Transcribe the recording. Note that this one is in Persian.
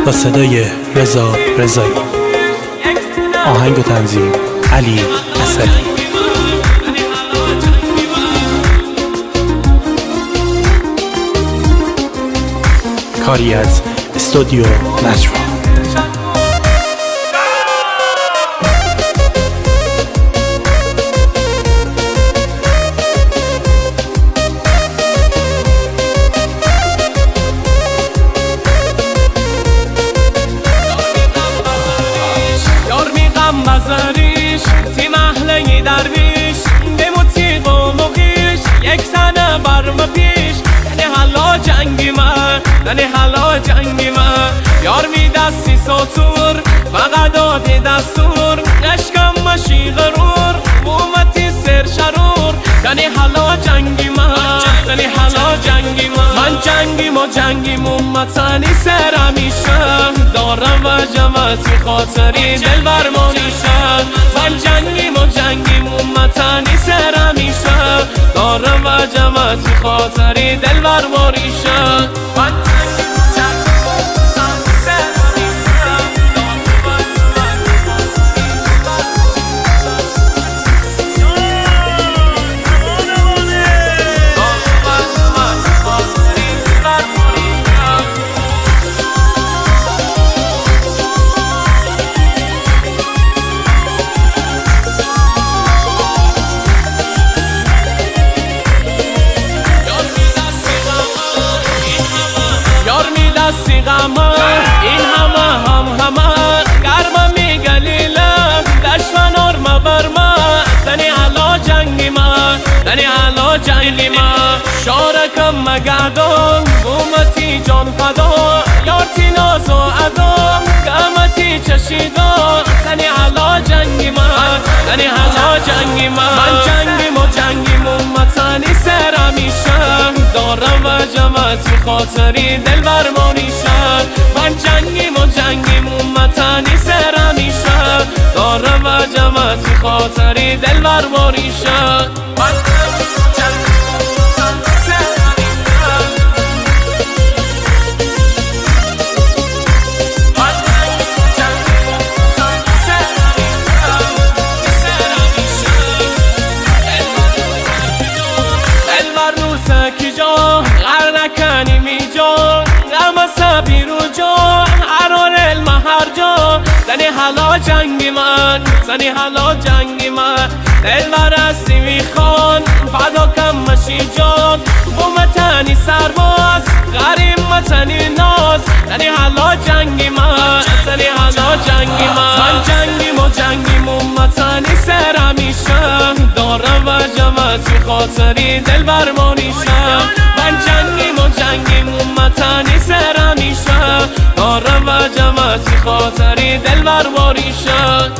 با صدای رضا رضایی، آهنگ و تنظیم علی اسدی. کاری از استودیو نجوا. بزاریش تیم اهلی درویش به موسیقی و موقعیش یک سنه برم پیش یعنی حالا جنگی من حالا جنگی من یار می دستی سطور فقط دادی دستور عشقم مشی غرور مومتی سر شرور یعنی حالا جنگی من حالا جنگی من جنگیم و جنگیم امتنی سر همیشه دارم و جمعتی خاطری دل برمانیشه من جنگیم و جنگیم امتنی سر همیشه دارم و جمعتی خاطری دل برمانیشه من دستی غمه این همه گرمه می گلیله دشمن ارمه برمه دنی حالا جنگی من شارکم مگردم بومتی جان فدا یارتی ناز و ادا قامتی چشیدا دنی حالا جنگی من من جنگیم و جنگیم امتنی سر همیشه دارم و جمعتی خاطری دل برمانیشه من جنگیم و جنگیم امتنی سر همیشه دارم و جمعتی خاطری دل برمانیشه غرنکنی می جا غم سبی رو جا هرار المهر جا زنی حالا جنگی من دل برستی می خان فدا کم مشی جان بومتنی سرباز غریم متنی ناز زنی حالا جنگی من من جنگیم و جنگیم امتنی سر همیشه دارم و جمعتی خاطری دل برمانیشه من جنگیم و جنگیم امتنی سر همیشه دارم و جمعتی خاطری دل برمانیشه